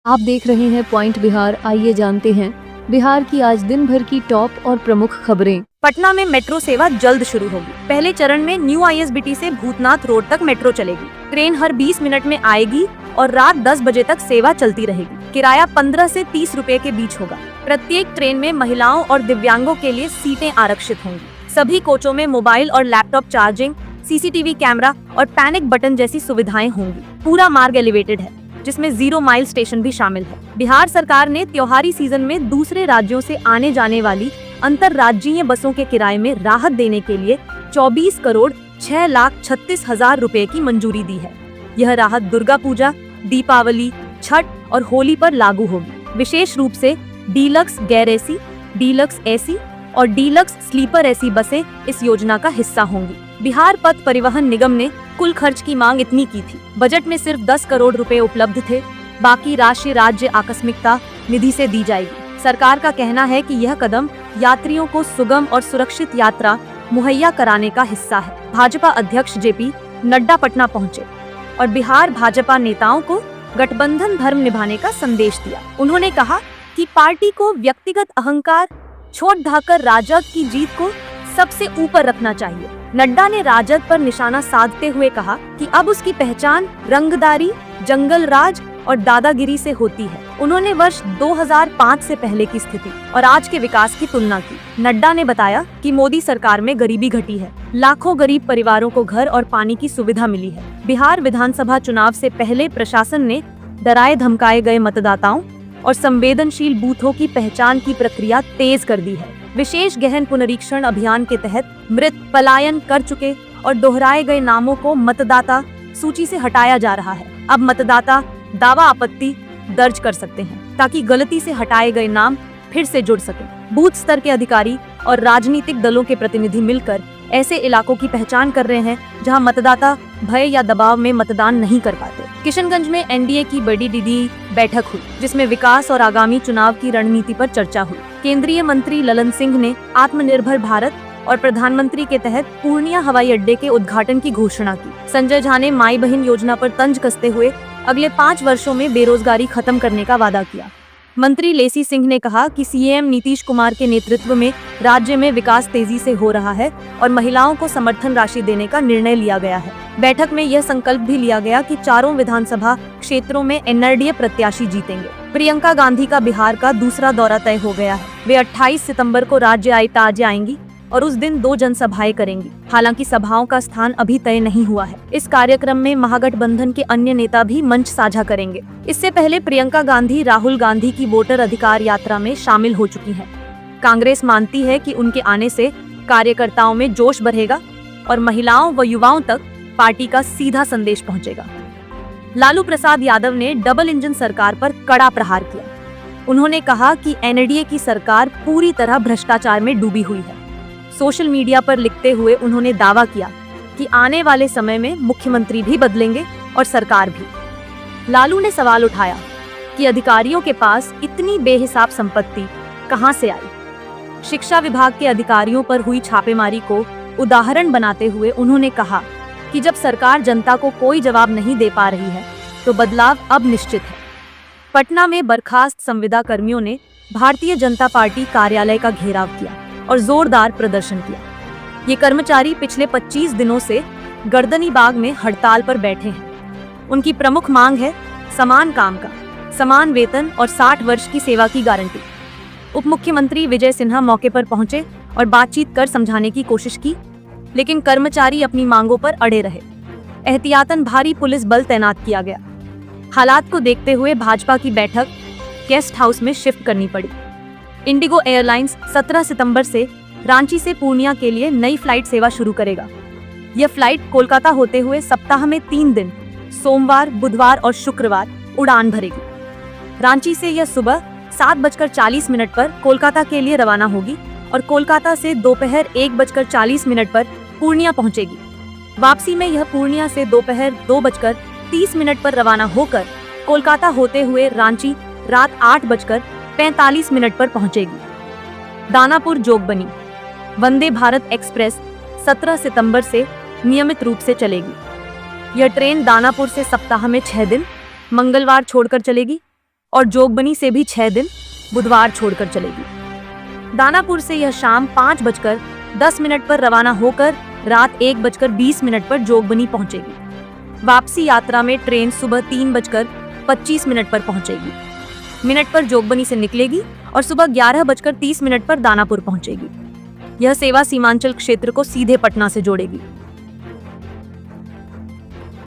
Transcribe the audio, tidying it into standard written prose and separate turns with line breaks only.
आप देख रहे हैं पॉइंट बिहार। आइए जानते हैं बिहार की आज दिन भर की टॉप और प्रमुख खबरें।
पटना में मेट्रो सेवा जल्द शुरू होगी। पहले चरण में न्यू ISBT से भूतनाथ रोड तक मेट्रो चलेगी। ट्रेन हर 20 मिनट में आएगी और रात 10 बजे तक सेवा चलती रहेगी। किराया 15 से 30 रुपए के बीच होगा। प्रत्येक ट्रेन में महिलाओं और दिव्यांगों के लिए सीटें आरक्षित होंगी। सभी कोचों में मोबाइल और लैपटॉप चार्जिंग, CCTV कैमरा और पैनिक बटन जैसी सुविधाएं होंगी। पूरा मार्ग एलिवेटेड है, जिसमें 0 माइल स्टेशन भी शामिल है। बिहार सरकार ने त्योहारी सीजन में दूसरे राज्यों से आने जाने वाली अंतरराज्यीय बसों के किराए में राहत देने के लिए 24 करोड़ 6,36,000 रुपए की मंजूरी दी है। यह राहत दुर्गा पूजा, दीपावली, छठ और होली पर लागू होगी। विशेष रूप से डीलक्स गैर एसी, डीलक्स एसी और डीलक्स स्लीपर एसी बसें इस योजना का हिस्सा होंगी। बिहार पथ परिवहन निगम ने कुल खर्च की मांग इतनी की थी। बजट में सिर्फ 10 करोड़ रुपए उपलब्ध थे। बाकी राशि राज्य आकस्मिकता निधि से दी जाएगी। सरकार का कहना है कि यह कदम यात्रियों को सुगम और सुरक्षित यात्रा मुहैया कराने का हिस्सा है। भाजपा अध्यक्ष JP नड्डा पटना पहुंचे और बिहार भाजपा नेताओं को गठबंधन धर्म निभाने का संदेश दिया। उन्होंने कहा कि पार्टी को व्यक्तिगत अहंकार छोड़ ढाकर राजग की जीत को सबसे ऊपर रखना चाहिए। नड्डा ने राजग पर निशाना साधते हुए कहा कि अब उसकी पहचान रंगदारी, जंगल राज और दादागिरी से होती है। उन्होंने वर्ष 2005 से पहले की स्थिति और आज के विकास की तुलना की। नड्डा ने बताया कि मोदी सरकार में गरीबी घटी है। लाखों गरीब परिवारों को घर और पानी की सुविधा मिली है। बिहार विधानसभा चुनाव से पहले प्रशासन ने डराए धमकाए गए मतदाताओं और संवेदनशील बूथों की पहचान की प्रक्रिया तेज कर दी है। विशेष गहन पुनरीक्षण अभियान के तहत मृत, पलायन कर चुके और दोहराए गए नामों को मतदाता सूची से हटाया जा रहा है। अब मतदाता दावा आपत्ति दर्ज कर सकते हैं ताकि गलती से हटाए गए नाम फिर से जुड़ सके। बूथ स्तर के अधिकारी और राजनीतिक दलों के प्रतिनिधि मिलकर ऐसे इलाकों की पहचान कर रहे हैं जहां मतदाता भय या दबाव में मतदान नहीं कर पाते। किशनगंज में NDA की बड़ी दीदी बैठक हुई, जिसमें विकास और आगामी चुनाव की रणनीति पर चर्चा हुई। केंद्रीय मंत्री ललन सिंह ने आत्मनिर्भर भारत और प्रधानमंत्री के तहत पूर्णिया हवाई अड्डे के उद्घाटन की घोषणा की। संजय झा ने माई बहन योजना पर तंज कसते हुए अगले 5 वर्षों में बेरोजगारी खत्म करने का वादा किया। मंत्री लेसी सिंह ने कहा कि CM नीतीश कुमार के नेतृत्व में राज्य में विकास तेजी से हो रहा है और महिलाओं को समर्थन राशि देने का निर्णय लिया गया है। बैठक में यह संकल्प भी लिया गया कि चारों विधानसभा क्षेत्रों में NRDA प्रत्याशी जीतेंगे। प्रियंका गांधी का बिहार का दूसरा दौरा तय हो गया है। वे 28 सितंबर को राज्य आएंगी और उस दिन 2 जनसभाएं करेंगी। हालांकि सभाओं का स्थान अभी तय नहीं हुआ है। इस कार्यक्रम में महागठबंधन के अन्य नेता भी मंच साझा करेंगे। इससे पहले प्रियंका गांधी राहुल गांधी की वोटर अधिकार यात्रा में शामिल हो चुकी हैं। कांग्रेस मानती है कि उनके आने से कार्यकर्ताओं में जोश बढ़ेगा और महिलाओं व युवाओं तक पार्टी का सीधा संदेश पहुंचेगा। लालू प्रसाद यादव ने डबल इंजन सरकार पर कड़ा प्रहार किया। उन्होंने कहा कि NDA की सरकार पूरी तरह भ्रष्टाचार में डूबी हुई है। सोशल मीडिया पर लिखते हुए उन्होंने दावा किया कि आने वाले समय में मुख्यमंत्री भी बदलेंगे और सरकार भी। लालू ने सवाल उठाया कि अधिकारियों के पास इतनी बेहिसाब संपत्ति कहां से आई। शिक्षा विभाग के अधिकारियों पर हुई छापेमारी को उदाहरण बनाते हुए उन्होंने कहा कि जब सरकार जनता को कोई जवाब नहीं दे पा रही है तो बदलाव अब निश्चित है। पटना में बर्खास्त संविदा कर्मियों ने भारतीय जनता पार्टी कार्यालय का घेराव किया और जोरदार प्रदर्शन किया। ये कर्मचारी पिछले 25 दिनों से गर्दनी बाग में हड़ताल पर बैठे हैं। उनकी प्रमुख मांग है समान काम का समान वेतन और 60 वर्ष की सेवा की गारंटी। उप मुख्यमंत्री विजय सिन्हा मौके पर पहुंचे और बातचीत कर समझाने की कोशिश की, लेकिन कर्मचारी अपनी मांगों पर अड़े रहे। एहतियातन भारी पुलिस बल तैनात किया गया। हालात को देखते हुए भाजपा की बैठक गेस्ट हाउस में शिफ्ट करनी पड़ी। इंडिगो एयरलाइंस 17 सितंबर से रांची से पूर्णिया के लिए नई फ्लाइट सेवा शुरू करेगा। यह फ्लाइट कोलकाता होते हुए सप्ताह में 3 दिन सोमवार, बुधवार और शुक्रवार उड़ान भरेगी। रांची से यह सुबह 7:40 पर कोलकाता के लिए रवाना होगी और कोलकाता से दोपहर 1:40 पर पूर्णिया पहुंचेगी। वापसी में यह पूर्णिया से दोपहर 2:30 पर रवाना होकर कोलकाता होते हुए रांची रात 8:45 पर पहुंचेगी। दानापुर जोगबनी वंदे भारत एक्सप्रेस 17 सितंबर से नियमित रूप से चलेगी। यह ट्रेन दानापुर से सप्ताह में 6 दिन मंगलवार छोड़कर चलेगी और जोगबनी से भी 6 दिन बुधवार छोड़कर चलेगी। दानापुर से यह शाम 5:10 पर रवाना होकर रात 1:20 पर जोगबनी पहुंचेगी। वापसी यात्रा में ट्रेन सुबह 3:25 पर पहुंचेगी। मिनट पर जोगबनी से निकलेगी और सुबह 11:30 पर दानापुर पहुंचेगी। यह सेवा सीमांचल क्षेत्र को सीधे पटना से जोड़ेगी।